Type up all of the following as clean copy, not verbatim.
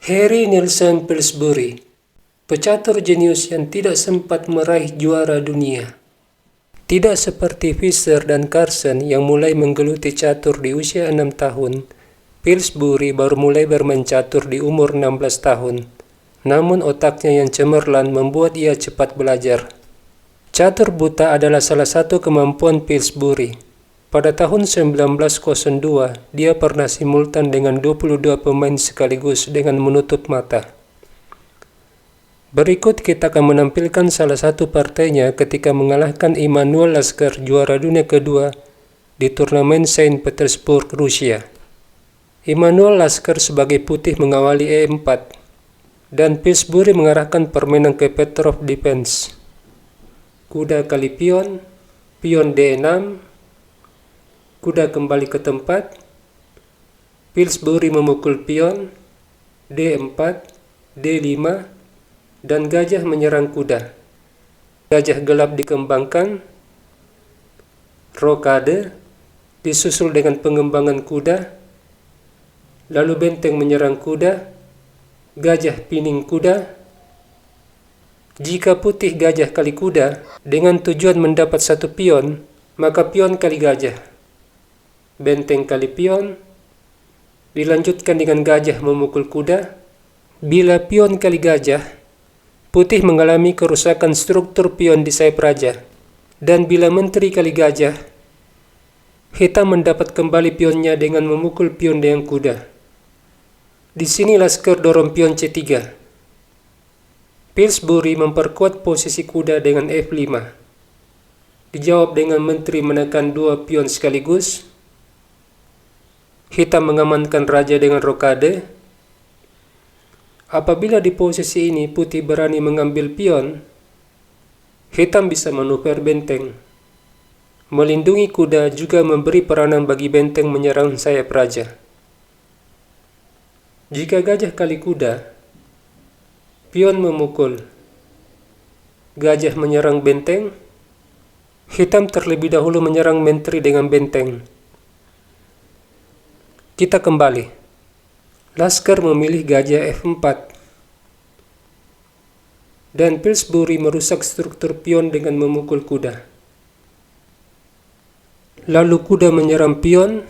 Harry Nelson Pillsbury, pecatur jenius yang tidak sempat meraih juara dunia. Tidak seperti Fischer dan Carlsen yang mulai menggeluti catur di usia 6 tahun, Pillsbury baru mulai bermain catur di umur 16 tahun. Namun otaknya yang cemerlang membuat ia cepat belajar. Catur buta adalah salah satu kemampuan Pillsbury. Pada tahun 1902, dia pernah simultan dengan 22 pemain sekaligus dengan menutup mata. Berikut kita akan menampilkan salah satu partainya ketika mengalahkan Immanuel Lasker, juara dunia kedua di turnamen Saint Petersburg, Rusia. Immanuel Lasker sebagai putih mengawali E4, dan Pillsbury mengarahkan permainan ke Petrov defense. Kuda kali pion, pion D6, kuda kembali ke tempat, Pillsbury memukul pion, D4, D5, dan gajah menyerang kuda. Gajah gelap dikembangkan, rokade, disusul dengan pengembangan kuda, lalu benteng menyerang kuda, gajah pining kuda. Jika putih gajah kali kuda dengan tujuan mendapat satu pion, maka pion kali gajah. Benteng kali pion, dilanjutkan dengan gajah memukul kuda. Bila pion kali gajah, putih mengalami kerusakan struktur pion di sayap raja. Dan bila menteri kali gajah, hitam mendapat kembali pionnya dengan memukul pion dengan kuda. Di sini Lasker dorong pion C3. Pillsbury memperkuat posisi kuda dengan F5. Dijawab dengan menteri menekan dua pion sekaligus. Hitam mengamankan raja dengan rokade. Apabila di posisi ini putih berani mengambil pion, hitam bisa manuver benteng. Melindungi kuda juga memberi peranan bagi benteng menyerang sayap raja. Jika gajah kali kuda, pion memukul, gajah menyerang benteng, hitam terlebih dahulu menyerang menteri dengan benteng. Kita kembali. Lasker memilih gajah F4. Dan Pillsbury merusak struktur pion dengan memukul kuda. Lalu kuda menyerang pion.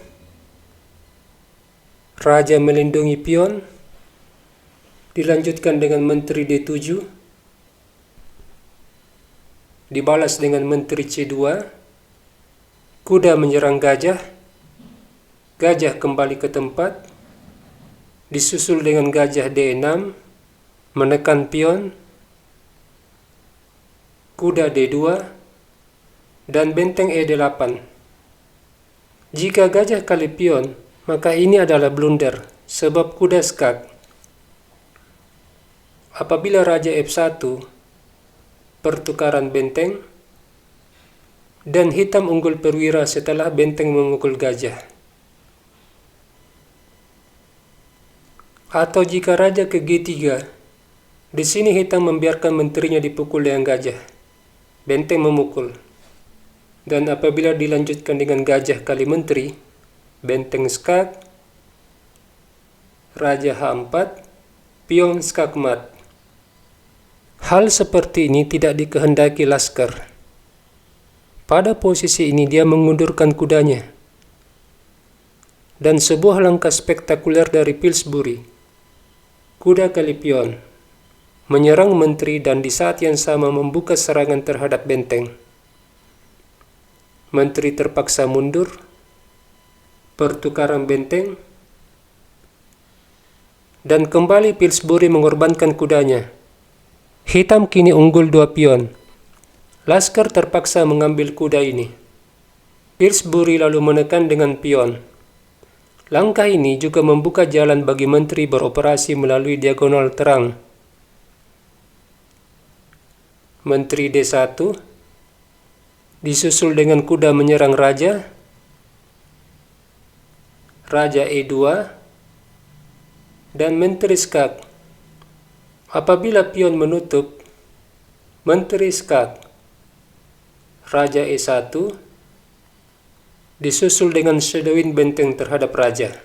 Raja melindungi pion. Dilanjutkan dengan menteri D7. Dibalas dengan menteri C2. Kuda menyerang gajah. Gajah kembali ke tempat, disusul dengan gajah D6, menekan pion, kuda D2, dan benteng E8. Jika gajah kali pion, maka ini adalah blunder, sebab kuda skak. Apabila raja F1, pertukaran benteng, dan hitam unggul perwira setelah benteng memukul gajah. Atau jika raja ke G3, di sini hitam membiarkan menterinya dipukul dengan gajah. Benteng memukul. Dan apabila dilanjutkan dengan gajah kali menteri, benteng skak, raja H4, pion skak mat. Hal seperti ini tidak dikehendaki Lasker. Pada posisi ini dia mengundurkan kudanya. Dan sebuah langkah spektakuler dari Pillsbury. Kuda kali pion, menyerang menteri dan di saat yang sama membuka serangan terhadap benteng. Menteri terpaksa mundur, pertukaran benteng, dan kembali Pillsbury mengorbankan kudanya. Hitam kini unggul 2 pion. Lasker terpaksa mengambil kuda ini. Pillsbury lalu menekan dengan pion. Langkah ini juga membuka jalan bagi menteri beroperasi melalui diagonal terang. Menteri D1 disusul dengan kuda menyerang raja, raja E2, dan menteri skak. Apabila pion menutup, menteri skak, raja E1, disusul dengan shadowing benteng terhadap raja.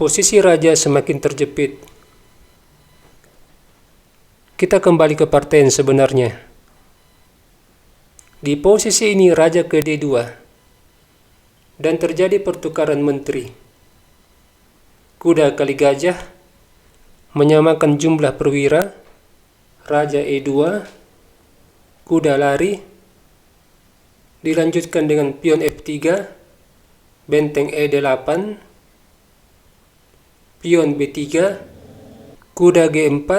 Posisi raja semakin terjepit. Kita kembali ke partai yang sebenarnya. Di posisi ini raja ke D2 dan terjadi pertukaran menteri. Kuda kali gajah menyamakan jumlah perwira. Raja E2, kuda lari, dilanjutkan dengan pion F3, benteng E8, pion B3, kuda G4,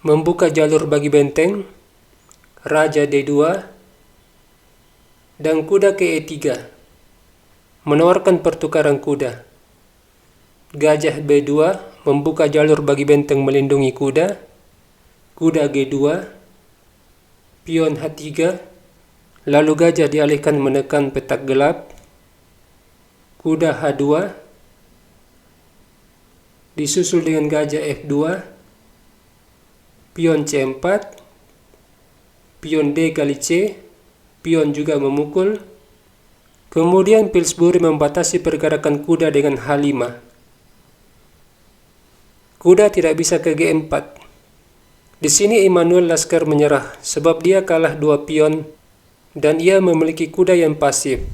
membuka jalur bagi benteng, raja D2, dan kuda ke E3, menawarkan pertukaran kuda. Gajah B2 membuka jalur bagi benteng melindungi kuda, kuda G2, pion H3, lalu gajah dialihkan menekan petak gelap, kuda H2, disusul dengan gajah F2, pion C4, pion D kali C, pion juga memukul, kemudian Pillsbury membatasi pergerakan kuda dengan H5. Kuda tidak bisa ke G4. Di sini Immanuel Lasker menyerah sebab dia kalah 2 pion dan ia memiliki kuda yang pasif.